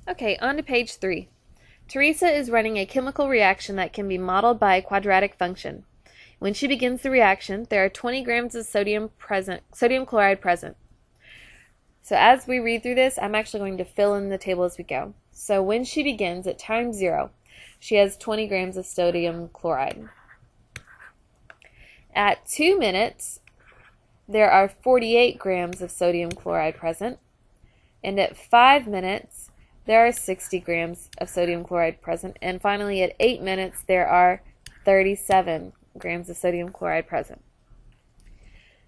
Okay, on to page 3. Teresa is running a chemical reaction that can be modeled by a quadratic function. When she begins the reaction, there are 20 grams of sodium chloride present. So as we read through this, I'm actually going to fill in the table as we go. So when she begins at time 0, she has 20 grams of sodium chloride. At 2 minutes, there are 48 grams of sodium chloride present. And at 5 minutes, there are 60 grams of sodium chloride present. And finally, at 8 minutes, there are 37 grams of sodium chloride present.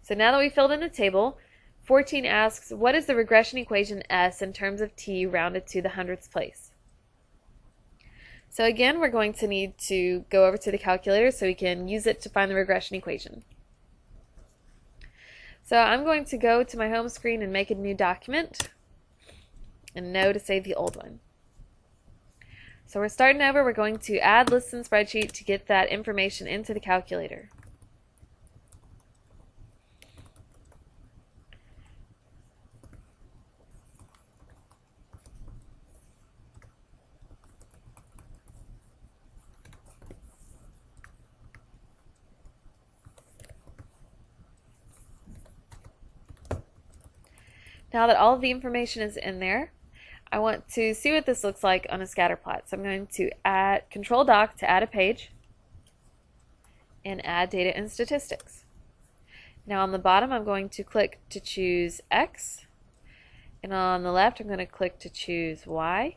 So now that we filled in the table, 14 asks, what is the regression equation S in terms of t rounded to the hundredths place? So again, we're going to need to go over to the calculator so we can use it to find the regression equation. So I'm going to go to my home screen and make a new document, and no to save the old one. So we're starting over. We're going to add lists and spreadsheet to get that information into the calculator. Now that all of the information is in there, I want to see what this looks like on a scatter plot. So I'm going to add Control Doc to add a page and add data and statistics. Now on the bottom, I'm going to click to choose X, and on the left, I'm going to click to choose Y.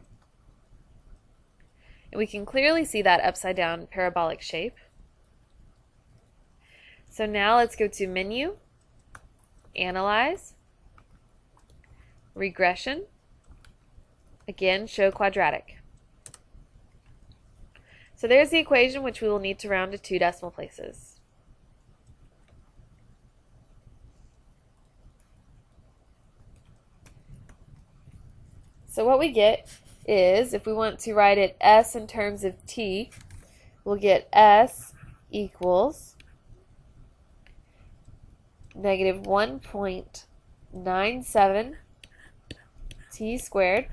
And we can clearly see that upside down parabolic shape. So now let's go to Menu, Analyze, Regression, again, show quadratic. So there's the equation, which we will need to round to 2 decimal places. So what we get is, if we want to write it S in terms of t, we'll get S equals negative 1.97 t squared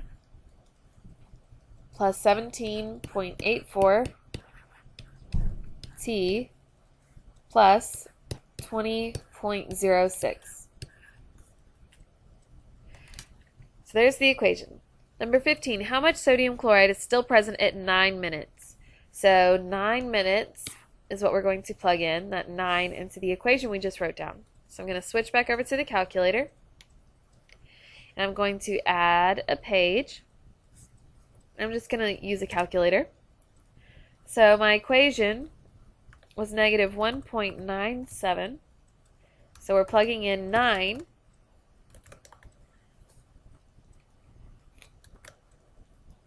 plus 17.84 t plus 20.06. So there's the equation. Number 15, how much sodium chloride is still present at 9 minutes? So 9 minutes is what we're going to plug in, that 9, into the equation we just wrote down. So I'm going to switch back over to the calculator. And I'm going to add a page. I'm just going to use a calculator. So my equation was negative 1.97. So we're plugging in 9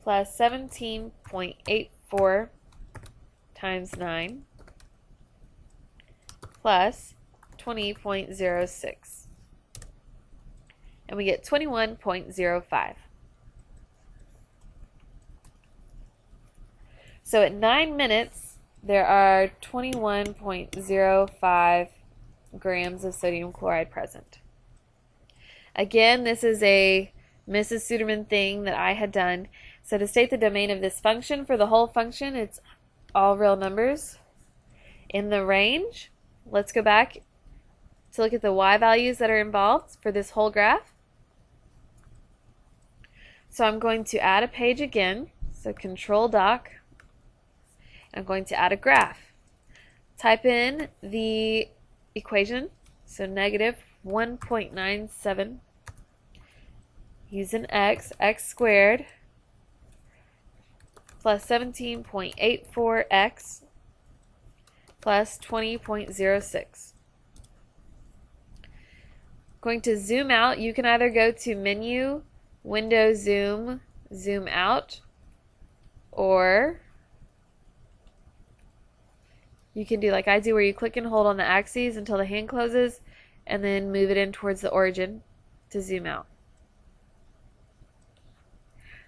plus 17.84 times 9 plus 20.06. And we get 21.05. So at 9 minutes, there are 21.05 grams of sodium chloride present. Again, this is a Mrs. Suderman thing that I had done. So to state the domain of this function, for the whole function, it's all real numbers. In the range, let's go back to look at the y values that are involved for this whole graph. So I'm going to add a page again. So Control Doc. I'm going to add a graph. Type in the equation. So negative 1.97. Use an x squared plus 17.84x plus 20.06. Going to zoom out. You can either go to Menu, Window, Zoom, Zoom Out, or you can do like I do, where you click and hold on the axes until the hand closes and then move it in towards the origin to zoom out.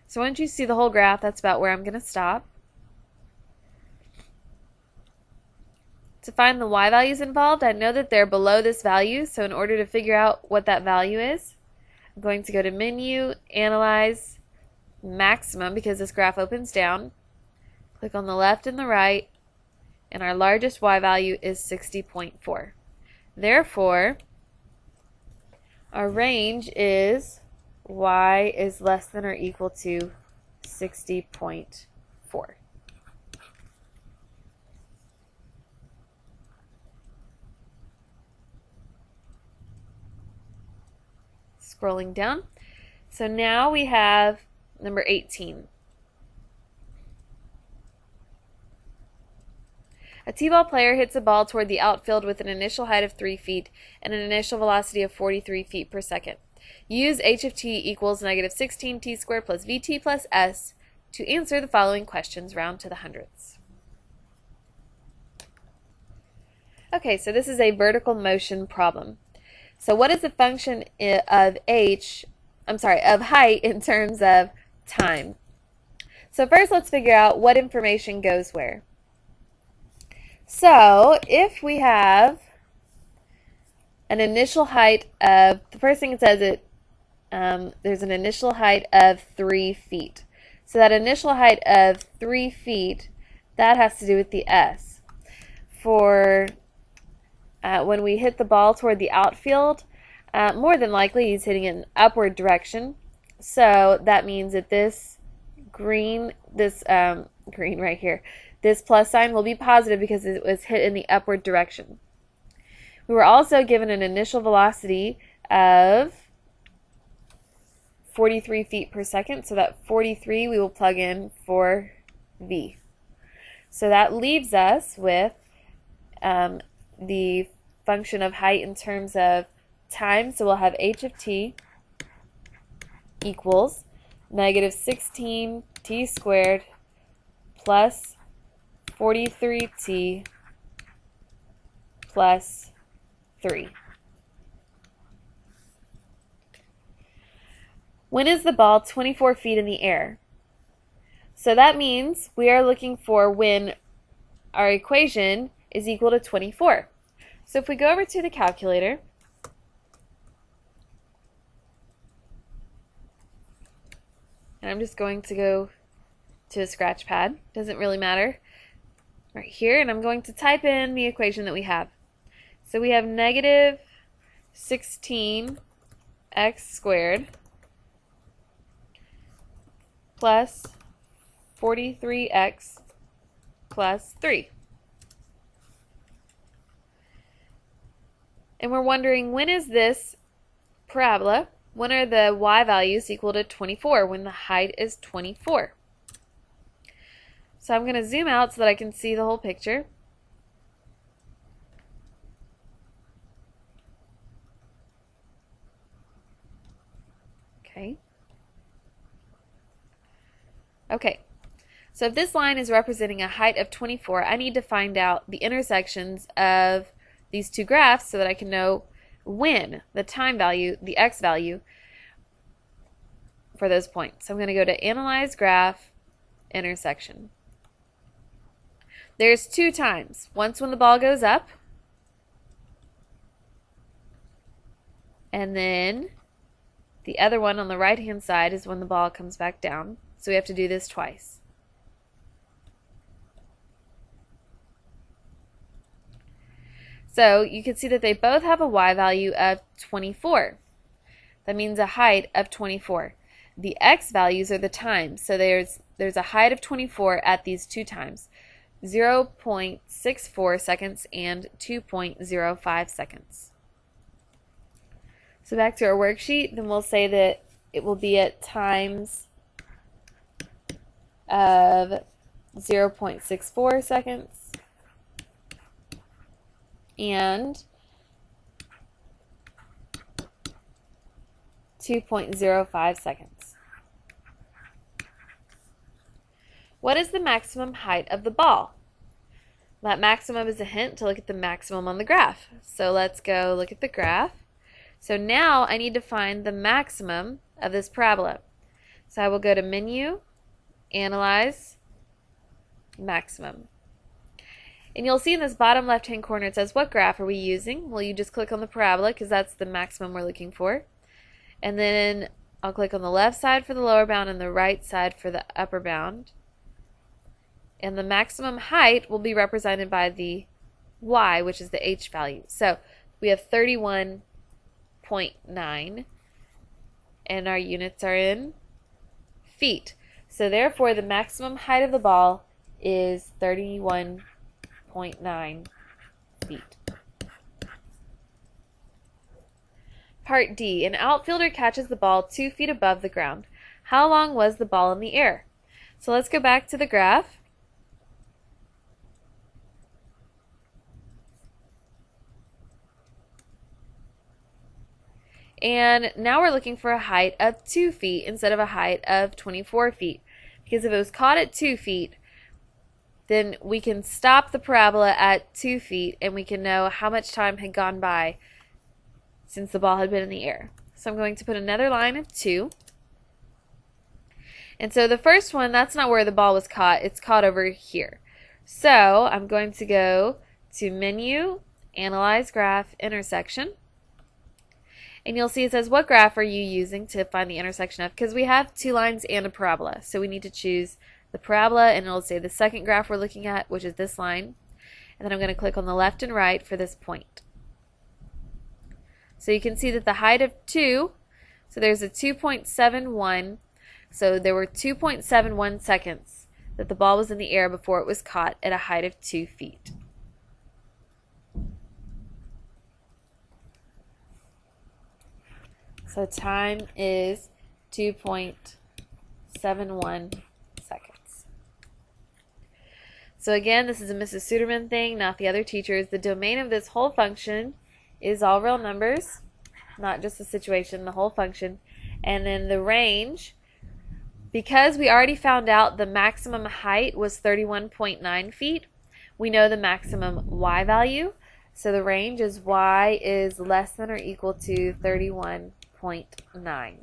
So once you see the whole graph, that's about where I'm going to stop. To find the y values involved, I know that they're below this value, so in order to figure out what that value is, I'm going to go to Menu, Analyze, maximum, because this graph opens down. Click on the left and the right, and our largest y value is 60.4. Therefore, our range is y is less than or equal to 60.4. Scrolling down. So now we have number 18. A t-ball player hits a ball toward the outfield with an initial height of 3 feet and an initial velocity of 43 feet per second. Use h of t equals negative 16t squared plus vt plus s to answer the following questions, round to the hundredths. Okay, so this is a vertical motion problem. So what is the function of height in terms of time? So first let's figure out what information goes where. So if we have an initial height of, the first thing it says, there's an initial height of 3 feet. So that initial height of 3 feet, that has to do with the s. For when we hit the ball toward the outfield, more than likely he's hitting in an upward direction. So that means that this green right here, this plus sign will be positive because it was hit in the upward direction. We were also given an initial velocity of 43 feet per second, so that 43 we will plug in for v. So that leaves us with the function of height in terms of time, so we'll have h of t equals negative 16t squared plus 43t plus 3. When is the ball 24 feet in the air? So that means we are looking for when our equation is equal to 24. So if we go over to the calculator, and I'm just going to go to a scratch pad, doesn't really matter, right here, and I'm going to type in the equation that we have. So we have negative 16x squared plus 43x plus 3. And we're wondering, when is this parabola, when are the y values equal to 24, when the height is 24? So I'm going to zoom out so that I can see the whole picture. Okay, so if this line is representing a height of 24, I need to find out the intersections of these two graphs so that I can know when, the time value, the x value for those points. So I'm going to go to Analyze Graph, Intersection. There's two times. Once when the ball goes up, and then the other one on the right-hand side is when the ball comes back down. So we have to do this twice. So you can see that they both have a y value of 24. That means a height of 24. The x values are the times. So there's a height of 24 at these two times, 0.64 seconds and 2.05 seconds. So back to our worksheet, then we'll say that it will be at times of 0.64 seconds and 2.05 seconds. What is the maximum height of the ball? That maximum is a hint to look at the maximum on the graph. So let's go look at the graph. So now I need to find the maximum of this parabola. So I will go to Menu, Analyze, Maximum. And you'll see in this bottom left-hand corner it says, what graph are we using? Well, you just click on the parabola because that's the maximum we're looking for. And then I'll click on the left side for the lower bound and the right side for the upper bound. And the maximum height will be represented by the y, which is the h value. So we have 31.9, and our units are in feet. So therefore, the maximum height of the ball is 31.9 feet. Part D. An outfielder catches the ball 2 feet above the ground. How long was the ball in the air? So let's go back to the graph. And now we're looking for a height of 2 feet instead of a height of 24 feet. Because if it was caught at 2 feet, then we can stop the parabola at 2 feet and we can know how much time had gone by since the ball had been in the air. So I'm going to put another line of 2. And so the first one, that's not where the ball was caught. It's caught over here. So I'm going to go to Menu, Analyze Graph, Intersection. And you'll see it says, what graph are you using to find the intersection of? Because we have 2 lines and a parabola. So we need to choose the parabola, and it'll say the second graph we're looking at, which is this line. And then I'm going to click on the left and right for this point. So you can see that the height of 2, so there's a 2.71. So there were 2.71 seconds that the ball was in the air before it was caught at a height of 2 feet. So time is 2.71 seconds. So again, this is a Mrs. Suderman thing, not the other teachers. The domain of this whole function is all real numbers, not just the situation, the whole function. And then the range, because we already found out the maximum height was 31.9 feet, we know the maximum y value. So the range is y is less than or equal to 31.9.